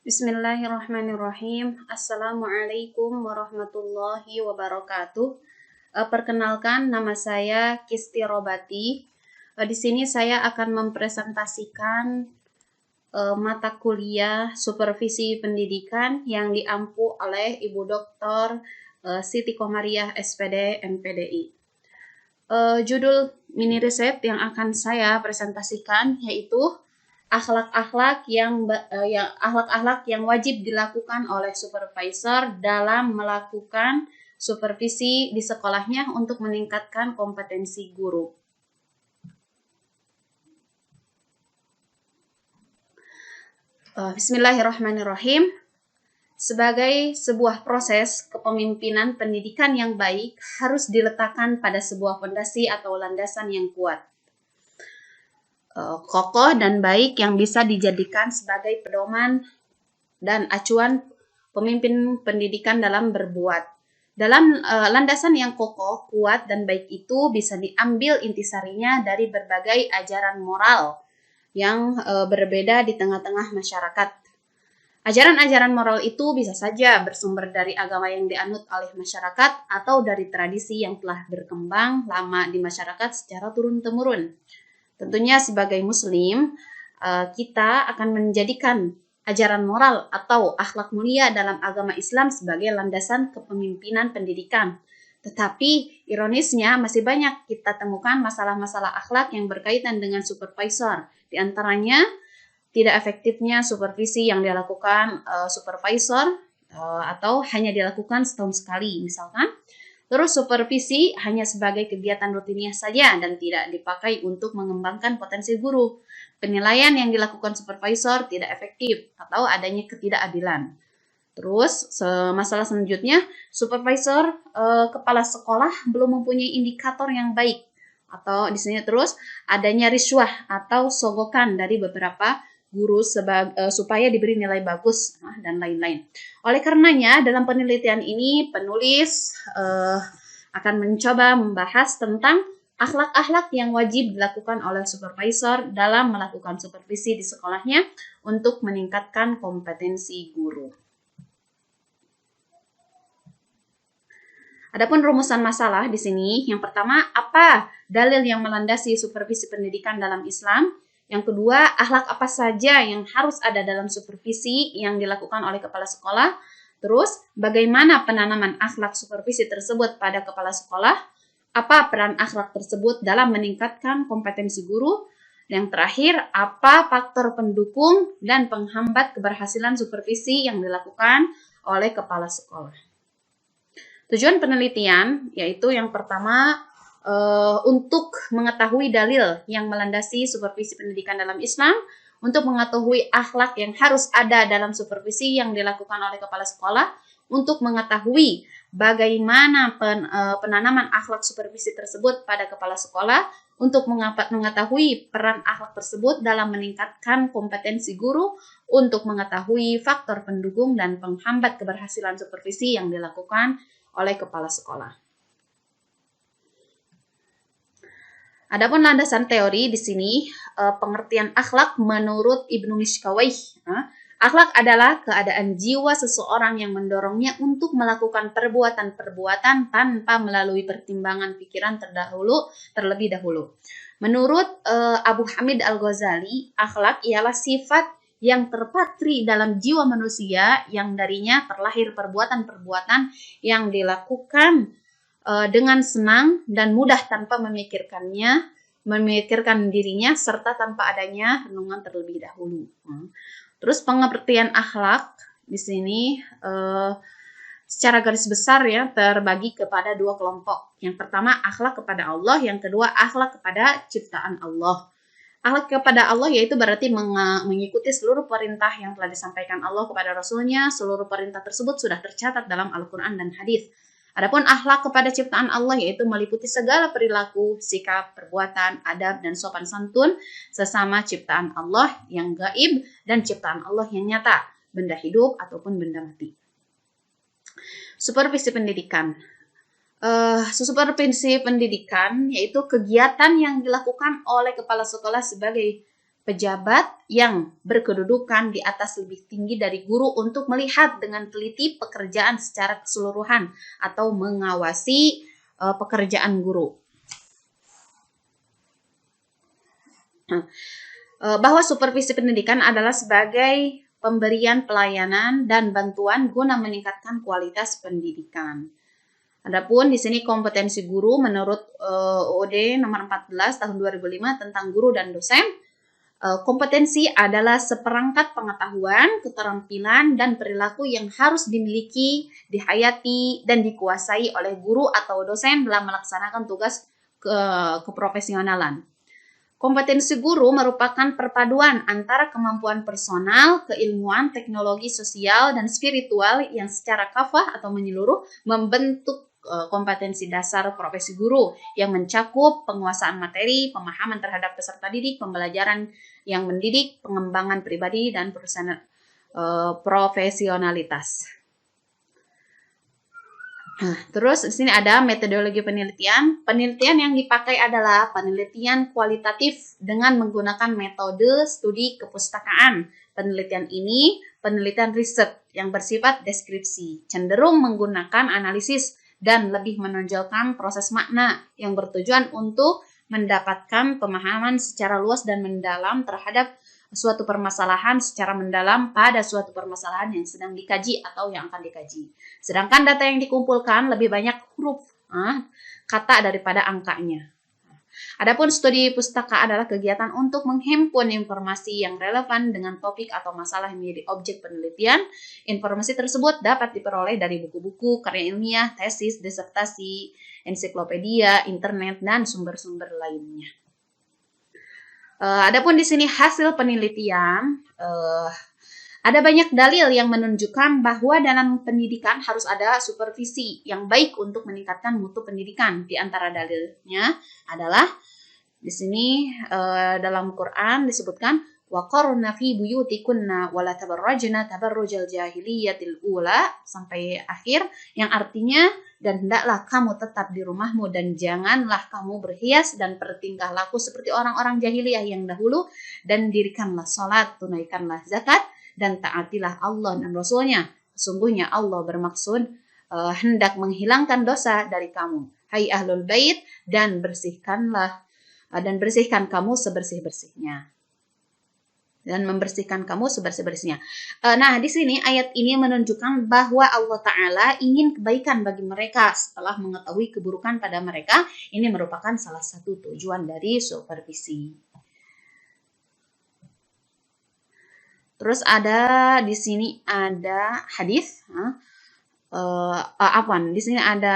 Bismillahirrahmanirrahim. Assalamualaikum warahmatullahi wabarakatuh. Perkenalkan, nama saya Kisti Robati. Di sini saya akan mempresentasikan mata kuliah Supervisi Pendidikan yang diampu oleh Ibu Dr. Siti Komariah SPD MPDI. Judul mini riset yang akan saya presentasikan yaitu akhlak-akhlak yang wajib dilakukan oleh supervisor dalam melakukan supervisi di sekolahnya untuk meningkatkan kompetensi guru. Bismillahirrahmanirrahim. Sebagai sebuah proses kepemimpinan pendidikan yang baik harus diletakkan pada sebuah fondasi atau landasan yang kuat, kokoh dan baik yang bisa dijadikan sebagai pedoman dan acuan pemimpin pendidikan dalam berbuat. Dalam landasan yang kokoh, kuat, dan baik itu bisa diambil intisarinya dari berbagai ajaran moral yang berbeda di tengah-tengah masyarakat. Ajaran-ajaran moral itu bisa saja bersumber dari agama yang dianut oleh masyarakat atau dari tradisi yang telah berkembang lama di masyarakat secara turun-temurun. Tentunya sebagai muslim, kita akan menjadikan ajaran moral atau akhlak mulia dalam agama Islam sebagai landasan kepemimpinan pendidikan. Tetapi ironisnya masih banyak kita temukan masalah-masalah akhlak yang berkaitan dengan supervisor. Di antaranya tidak efektifnya supervisi yang dilakukan supervisor atau hanya dilakukan setahun sekali misalkan. Terus supervisi hanya sebagai kegiatan rutinnya saja dan tidak dipakai untuk mengembangkan potensi guru. Penilaian yang dilakukan supervisor tidak efektif atau adanya ketidakadilan. Terus masalah selanjutnya, supervisor kepala sekolah belum mempunyai indikator yang baik. Atau di sini terus adanya riswah atau sogokan dari beberapa guru supaya diberi nilai bagus dan lain-lain. Oleh karenanya, dalam penelitian ini penulis akan mencoba membahas tentang akhlak-akhlak yang wajib dilakukan oleh supervisor dalam melakukan supervisi di sekolahnya untuk meningkatkan kompetensi guru. Adapun rumusan masalah di sini, yang pertama, apa dalil yang melandasi supervisi pendidikan dalam Islam? Yang kedua, akhlak apa saja yang harus ada dalam supervisi yang dilakukan oleh kepala sekolah? Terus, bagaimana penanaman akhlak supervisi tersebut pada kepala sekolah? Apa peran akhlak tersebut dalam meningkatkan kompetensi guru? Yang terakhir, apa faktor pendukung dan penghambat keberhasilan supervisi yang dilakukan oleh kepala sekolah? Tujuan penelitian yaitu yang pertama, untuk mengetahui dalil yang melandasi supervisi pendidikan dalam Islam, untuk mengetahui akhlak yang harus ada dalam supervisi yang dilakukan oleh kepala sekolah, untuk mengetahui bagaimana penanaman akhlak supervisi tersebut pada kepala sekolah, untuk mengetahui peran akhlak tersebut dalam meningkatkan kompetensi guru, untuk mengetahui faktor pendukung dan penghambat keberhasilan supervisi yang dilakukan oleh kepala sekolah. Adapun landasan teori di sini, pengertian akhlak menurut Ibnu Mishkawaih. Akhlak adalah keadaan jiwa seseorang yang mendorongnya untuk melakukan perbuatan-perbuatan tanpa melalui pertimbangan pikiran terlebih dahulu. Menurut Abu Hamid Al-Ghazali, akhlak ialah sifat yang terpatri dalam jiwa manusia yang darinya terlahir perbuatan-perbuatan yang dilakukan dengan senang dan mudah tanpa memikirkan dirinya serta tanpa adanya renungan terlebih dahulu. Terus pengertian akhlak di sini secara garis besar ya terbagi kepada dua kelompok. Yang pertama akhlak kepada Allah, yang kedua akhlak kepada ciptaan Allah. Akhlak kepada Allah yaitu berarti mengikuti seluruh perintah yang telah disampaikan Allah kepada Rasul-Nya. Seluruh perintah tersebut sudah tercatat dalam Al-Quran dan hadis. Adapun akhlak kepada ciptaan Allah yaitu meliputi segala perilaku, sikap, perbuatan, adab, dan sopan santun sesama ciptaan Allah yang gaib dan ciptaan Allah yang nyata, benda hidup ataupun benda mati. Supervisi pendidikan. Supervisi pendidikan yaitu kegiatan yang dilakukan oleh kepala sekolah sebagai pejabat yang berkedudukan di atas lebih tinggi dari guru untuk melihat dengan teliti pekerjaan secara keseluruhan atau mengawasi pekerjaan guru. Bahwa supervisi pendidikan adalah sebagai pemberian pelayanan dan bantuan guna meningkatkan kualitas pendidikan. Adapun di sini kompetensi guru menurut UUD nomor 14 tahun 2005 tentang guru dan dosen, kompetensi adalah seperangkat pengetahuan, keterampilan, dan perilaku yang harus dimiliki, dihayati, dan dikuasai oleh guru atau dosen dalam melaksanakan tugas keprofesionalan. Kompetensi guru merupakan perpaduan antara kemampuan personal, keilmuan, teknologi sosial, dan spiritual yang secara kafah atau menyeluruh membentuk kompetensi dasar profesi guru yang mencakup penguasaan materi, pemahaman terhadap peserta didik, pembelajaran yang mendidik, pengembangan pribadi, dan profesionalitas. Terus di sini ada metodologi penelitian. Penelitian yang dipakai adalah penelitian kualitatif dengan menggunakan metode studi kepustakaan. Penelitian ini penelitian riset yang bersifat deskripsi, cenderung menggunakan analisis dan lebih menonjolkan proses makna yang bertujuan untuk mendapatkan pemahaman secara luas dan mendalam terhadap suatu permasalahan secara mendalam pada suatu permasalahan yang sedang dikaji atau yang akan dikaji. Sedangkan data yang dikumpulkan lebih banyak huruf kata daripada angkanya. Adapun studi pustaka adalah kegiatan untuk menghimpun informasi yang relevan dengan topik atau masalah yang menjadi objek penelitian. Informasi tersebut dapat diperoleh dari buku-buku, karya ilmiah, tesis, disertasi, ensiklopedia, internet, dan sumber-sumber lainnya. Adapun di sini hasil penelitian, ada banyak dalil yang menunjukkan bahwa dalam pendidikan harus ada supervisi yang baik untuk meningkatkan mutu pendidikan. Di antara dalilnya adalah di sini dalam Quran disebutkan waqarna fi buyutikunna wala tabarrajna tabarrujal jahiliyatil ula sampai akhir yang artinya dan hendaklah kamu tetap di rumahmu dan janganlah kamu berhias dan bertingkah laku seperti orang-orang jahiliyah yang dahulu dan dirikanlah salat, tunaikanlah zakat dan taatilah Allah dan Rasulnya. Sesungguhnya Allah bermaksud hendak menghilangkan dosa dari kamu. Hai ahlul bait dan bersihkanlah dan bersihkan kamu sebersih-bersihnya. Dan membersihkan kamu sebersih-bersihnya. Nah, di sini ayat ini menunjukkan bahwa Allah Ta'ala ingin kebaikan bagi mereka setelah mengetahui keburukan pada mereka. Ini merupakan salah satu tujuan dari supervisi. Terus ada di sini ada hadis, di sini ada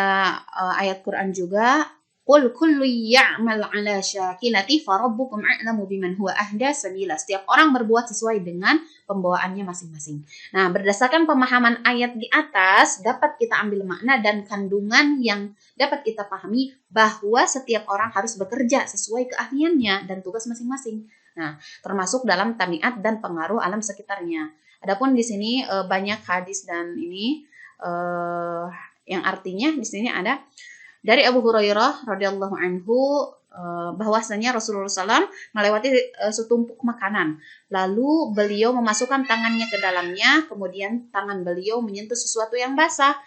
ayat Quran juga. Qul kullu ya'mal 'ala syakilati farabbukum a'lamu biman huwa ahda sabila. Setiap orang berbuat sesuai dengan pembawaannya masing-masing. Nah, berdasarkan pemahaman ayat di atas dapat kita ambil makna dan kandungan yang dapat kita pahami bahwa setiap orang harus bekerja sesuai keahliannya dan tugas masing-masing. Nah, termasuk dalam tabiat dan pengaruh alam sekitarnya. Adapun di sini banyak hadis dan ini yang artinya di sini ada dari Abu Hurairah radhiyallahu anhu bahwasanya Rasulullah SAW melewati setumpuk makanan. Lalu beliau memasukkan tangannya ke dalamnya, kemudian tangan beliau menyentuh sesuatu yang basah.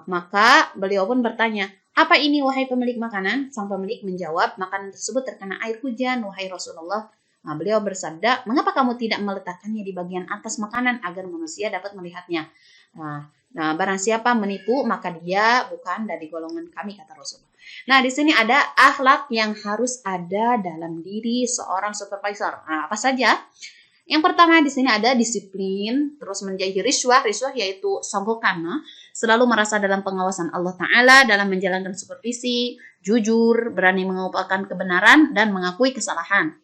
Maka beliau pun bertanya, "Apa ini wahai pemilik makanan?" Sang pemilik menjawab, "Makanan tersebut terkena air hujan, wahai Rasulullah." Nah, beliau bersabda, "Mengapa kamu tidak meletakkannya di bagian atas makanan agar manusia dapat melihatnya?" Nah, barang siapa menipu maka dia bukan dari golongan kami, kata Rasulullah. Nah, di sini ada akhlak yang harus ada dalam diri seorang supervisor. Nah, apa saja? Yang pertama di sini ada disiplin, terus menjauhi riswah yaitu songgokan, selalu merasa dalam pengawasan Allah Ta'ala dalam menjalankan supervisi, jujur, berani mengupayakan kebenaran dan mengakui kesalahan.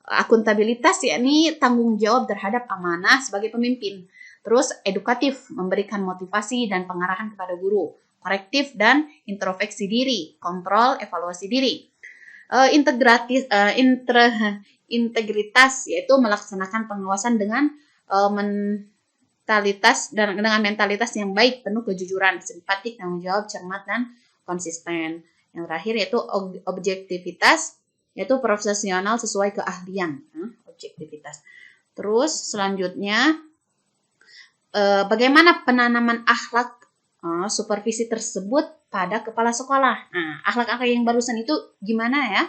Akuntabilitas yakni tanggung jawab terhadap amanah sebagai pemimpin. Terus edukatif, memberikan motivasi dan pengarahan kepada guru. Korektif dan introspeksi diri, kontrol, evaluasi diri. Integritas yaitu melaksanakan pengawasan dengan mentalitas yang baik, penuh kejujuran, simpatik, tanggung jawab, cermat dan konsisten. Yang terakhir yaitu objektivitas, yaitu profesional sesuai keahlian. objektivitas. Terus selanjutnya, bagaimana penanaman akhlak supervisi tersebut pada kepala sekolah. Nah, akhlak-akhlak yang barusan itu gimana ya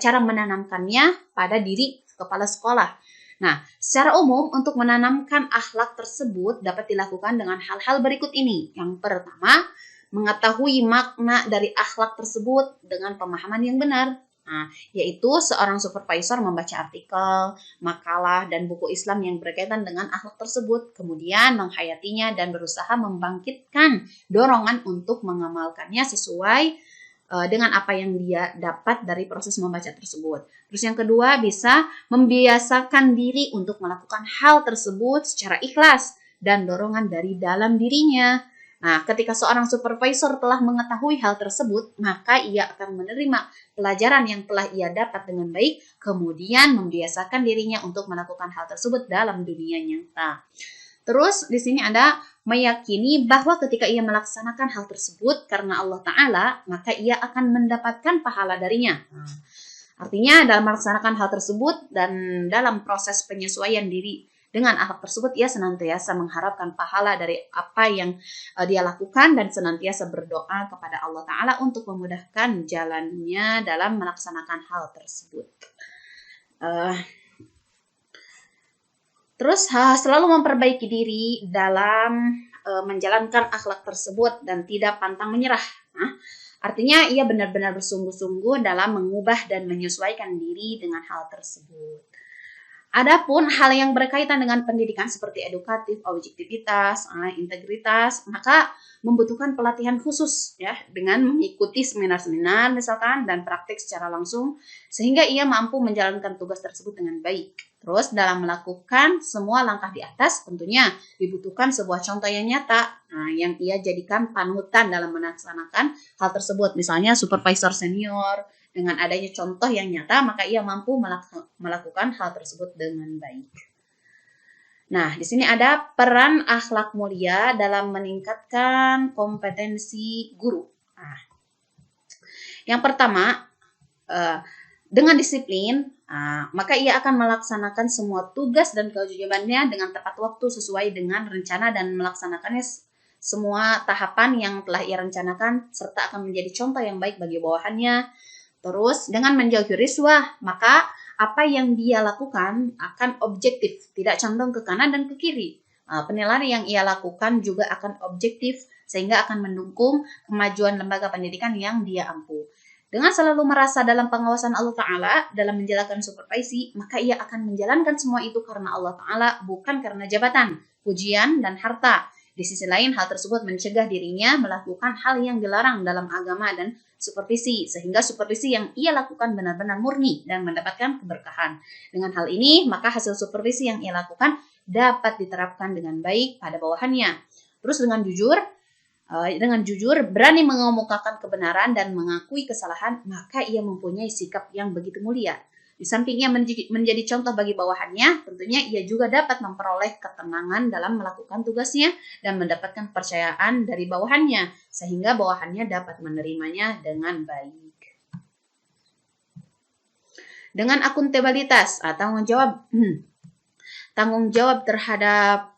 cara menanamkannya pada diri kepala sekolah. Nah, secara umum untuk menanamkan akhlak tersebut dapat dilakukan dengan hal-hal berikut ini. Yang pertama, mengetahui makna dari akhlak tersebut dengan pemahaman yang benar. Nah, yaitu seorang supervisor membaca artikel, makalah, dan buku Islam yang berkaitan dengan akhlak tersebut, kemudian menghayatinya dan berusaha membangkitkan dorongan untuk mengamalkannya sesuai dengan apa yang dia dapat dari proses membaca tersebut. Terus yang kedua, bisa membiasakan diri untuk melakukan hal tersebut secara ikhlas dan dorongan dari dalam dirinya. Nah, ketika seorang supervisor telah mengetahui hal tersebut, maka ia akan menerima pelajaran yang telah ia dapat dengan baik, kemudian membiasakan dirinya untuk melakukan hal tersebut dalam dunia nyata. Terus di sini ada meyakini bahwa ketika ia melaksanakan hal tersebut karena Allah Ta'ala, maka ia akan mendapatkan pahala darinya. Artinya dalam melaksanakan hal tersebut dan dalam proses penyesuaian diri dengan akhlak tersebut, ia senantiasa mengharapkan pahala dari apa yang dia lakukan dan senantiasa berdoa kepada Allah Ta'ala untuk memudahkan jalannya dalam melaksanakan hal tersebut. Terus selalu memperbaiki diri dalam menjalankan akhlak tersebut dan tidak pantang menyerah. Artinya ia benar-benar bersungguh-sungguh dalam mengubah dan menyesuaikan diri dengan hal tersebut. Adapun hal yang berkaitan dengan pendidikan seperti edukatif, objektivitas, integritas, maka membutuhkan pelatihan khusus ya dengan mengikuti seminar-seminar misalkan dan praktik secara langsung sehingga ia mampu menjalankan tugas tersebut dengan baik. Terus dalam melakukan semua langkah di atas tentunya dibutuhkan sebuah contoh yang nyata yang ia jadikan panutan dalam melaksanakan hal tersebut. Misalnya supervisor senior, dengan adanya contoh yang nyata, maka ia mampu melakukan hal tersebut dengan baik. Nah, di sini ada peran akhlak mulia dalam meningkatkan kompetensi guru. Nah, yang pertama, dengan disiplin, maka ia akan melaksanakan semua tugas dan kewajibannya dengan tepat waktu sesuai dengan rencana dan melaksanakannya semua tahapan yang telah ia rencanakan, serta akan menjadi contoh yang baik bagi bawahannya. Terus dengan menjauhi riswah, maka apa yang dia lakukan akan objektif, tidak condong ke kanan dan ke kiri. Penilaian yang ia lakukan juga akan objektif, sehingga akan mendukung kemajuan lembaga pendidikan yang dia ampu. Dengan selalu merasa dalam pengawasan Allah Ta'ala dalam menjalankan supervisi, maka ia akan menjalankan semua itu karena Allah Ta'ala, bukan karena jabatan, pujian, dan harta. Di sisi lain, hal tersebut mencegah dirinya melakukan hal yang dilarang dalam agama dan supervisi, sehingga supervisi yang ia lakukan benar-benar murni dan mendapatkan keberkahan. Dengan hal ini, maka hasil supervisi yang ia lakukan dapat diterapkan dengan baik pada bawahannya. Terus dengan jujur, berani mengemukakan kebenaran dan mengakui kesalahan, maka ia mempunyai sikap yang begitu mulia. Di sampingnya menjadi contoh bagi bawahannya, tentunya ia juga dapat memperoleh ketenangan dalam melakukan tugasnya dan mendapatkan kepercayaan dari bawahannya, sehingga bawahannya dapat menerimanya dengan baik. Dengan akuntabilitas, tanggung jawab terhadap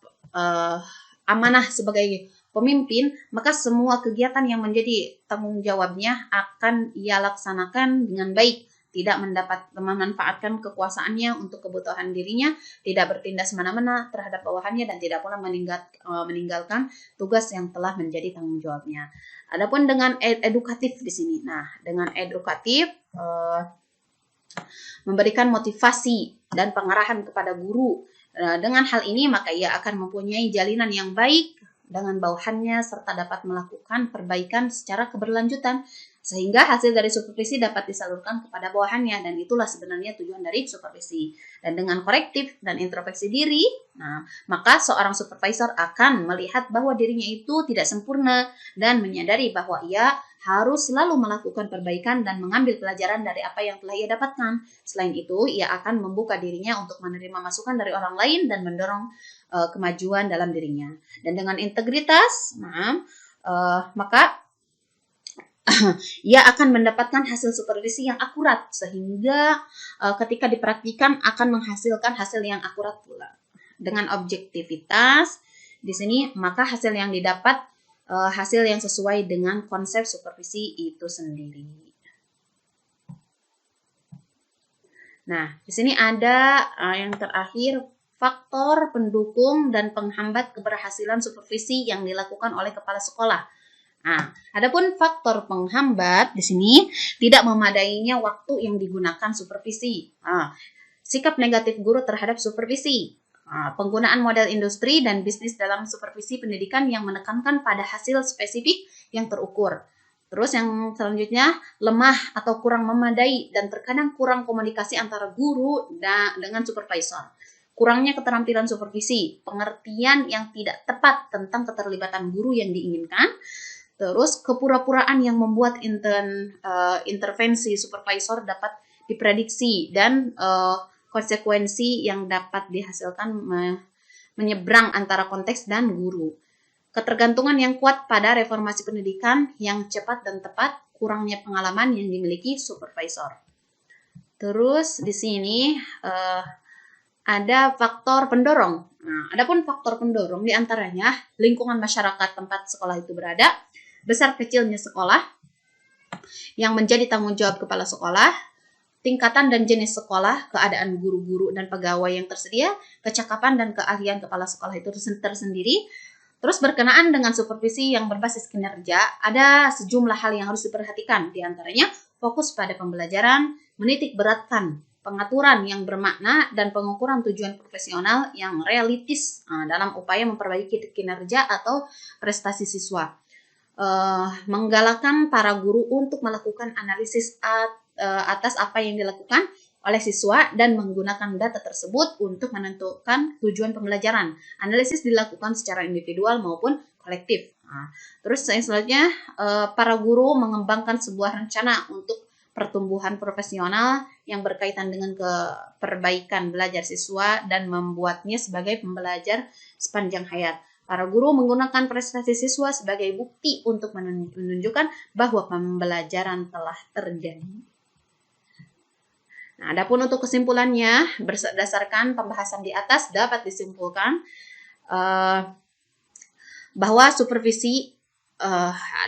amanah sebagai pemimpin, maka semua kegiatan yang menjadi tanggung jawabnya akan ia laksanakan dengan baik. Tidak memanfaatkan kekuasaannya untuk kebutuhan dirinya, tidak bertindak semena-mena terhadap bawahannya, dan tidak pula meninggalkan tugas yang telah menjadi tanggung jawabnya. Adapun dengan edukatif di sini, dengan edukatif memberikan motivasi dan pengarahan kepada guru. Dengan hal ini maka ia akan mempunyai jalinan yang baik dengan bawahannya serta dapat melakukan perbaikan secara keberlanjutan sehingga hasil dari supervisi dapat disalurkan kepada bawahannya, dan itulah sebenarnya tujuan dari supervisi. Dan dengan korektif dan introspeksi diri, maka seorang supervisor akan melihat bahwa dirinya itu tidak sempurna dan menyadari bahwa ia harus selalu melakukan perbaikan dan mengambil pelajaran dari apa yang telah ia dapatkan. Selain itu, ia akan membuka dirinya untuk menerima masukan dari orang lain dan mendorong kemajuan dalam dirinya. Dan dengan integritas, maka ia akan mendapatkan hasil supervisi yang akurat sehingga ketika dipraktikkan akan menghasilkan hasil yang akurat pula. Dengan objektivitas di sini maka hasil yang didapat hasil yang sesuai dengan konsep supervisi itu sendiri. Nah, di sini ada yang terakhir faktor pendukung dan penghambat keberhasilan supervisi yang dilakukan oleh kepala sekolah. Nah, adapun faktor penghambat di sini tidak memadainya waktu yang digunakan supervisi. Sikap negatif guru terhadap supervisi. Penggunaan model industri dan bisnis dalam supervisi pendidikan yang menekankan pada hasil spesifik yang terukur. Terus yang selanjutnya, lemah atau kurang memadai dan terkadang kurang komunikasi antara guru dengan supervisor. Kurangnya keterampilan supervisi, pengertian yang tidak tepat tentang keterlibatan guru yang diinginkan. Terus kepura-puraan yang membuat intervensi supervisor dapat diprediksi dan konsekuensi yang dapat dihasilkan menyeberang antara konteks dan guru. Ketergantungan yang kuat pada reformasi pendidikan yang cepat dan tepat, kurangnya pengalaman yang dimiliki supervisor. Terus di sini ada faktor pendorong. Nah, adapun faktor pendorong diantaranya lingkungan masyarakat tempat sekolah itu berada, besar kecilnya sekolah yang menjadi tanggung jawab kepala sekolah, tingkatan dan jenis sekolah, keadaan guru-guru dan pegawai yang tersedia, kecakapan dan keahlian kepala sekolah itu tersendiri. Terus berkenaan dengan supervisi yang berbasis kinerja, ada sejumlah hal yang harus diperhatikan. Di antaranya fokus pada pembelajaran, menitik beratkan pengaturan yang bermakna dan pengukuran tujuan profesional yang realistis dalam upaya memperbaiki kinerja atau prestasi siswa. Menggalakkan para guru untuk melakukan analisis atas apa yang dilakukan oleh siswa dan menggunakan data tersebut untuk menentukan tujuan pembelajaran. Analisis dilakukan secara individual maupun kolektif. Terus selanjutnya para guru mengembangkan sebuah rencana untuk pertumbuhan profesional yang berkaitan dengan perbaikan belajar siswa dan membuatnya sebagai pembelajar sepanjang hayat. Para guru menggunakan prestasi siswa sebagai bukti untuk menunjukkan bahwa pembelajaran telah terjadi. Nah, adapun untuk kesimpulannya, berdasarkan pembahasan di atas dapat disimpulkan bahwa supervisi,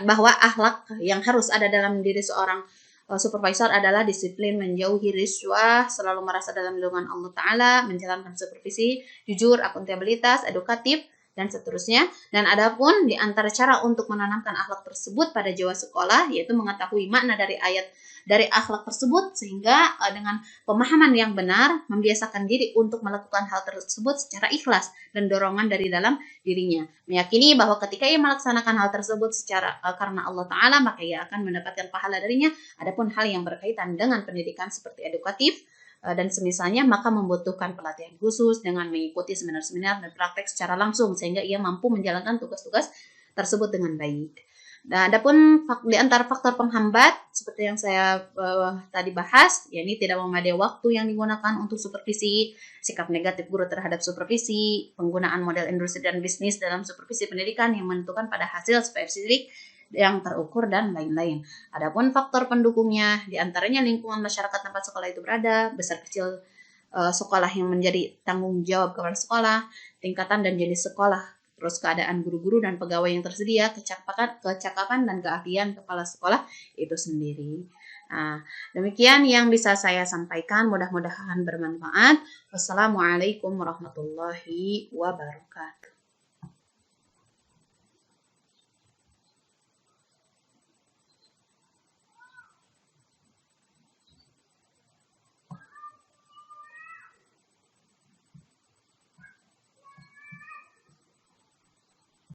bahwa akhlak yang harus ada dalam diri seorang supervisor adalah disiplin, menjauhi riswah, selalu merasa dalam lindungan Allah Ta'ala, menjalankan supervisi, jujur, akuntabilitas, edukatif, dan seterusnya. Dan adapun di antara cara untuk menanamkan akhlak tersebut pada jiwa sekolah, yaitu mengetahui makna dari ayat dari akhlak tersebut, sehingga dengan pemahaman yang benar membiasakan diri untuk melakukan hal tersebut secara ikhlas dan dorongan dari dalam dirinya, meyakini bahwa ketika ia melaksanakan hal tersebut secara karena Allah Ta'ala, maka ia akan mendapatkan pahala darinya. Adapun hal yang berkaitan dengan pendidikan seperti edukatif dan semisalnya, maka membutuhkan pelatihan khusus dengan mengikuti seminar-seminar dan praktek secara langsung sehingga ia mampu menjalankan tugas-tugas tersebut dengan baik. Nah, adapun di antara faktor penghambat seperti yang saya tadi bahas, yakni tidak memadai waktu yang digunakan untuk supervisi, sikap negatif guru terhadap supervisi, penggunaan model industri dan bisnis dalam supervisi pendidikan yang menentukan pada hasil spesifik yang terukur dan lain-lain. Adapun faktor pendukungnya diantaranya lingkungan masyarakat tempat sekolah itu berada, besar kecil sekolah yang menjadi tanggung jawab kepala sekolah, tingkatan dan jenis sekolah, terus keadaan guru-guru dan pegawai yang tersedia, kecakapan dan keahlian kepala sekolah itu sendiri. Nah, demikian yang bisa saya sampaikan, mudah-mudahan bermanfaat. Wassalamualaikum warahmatullahi wabarakatuh.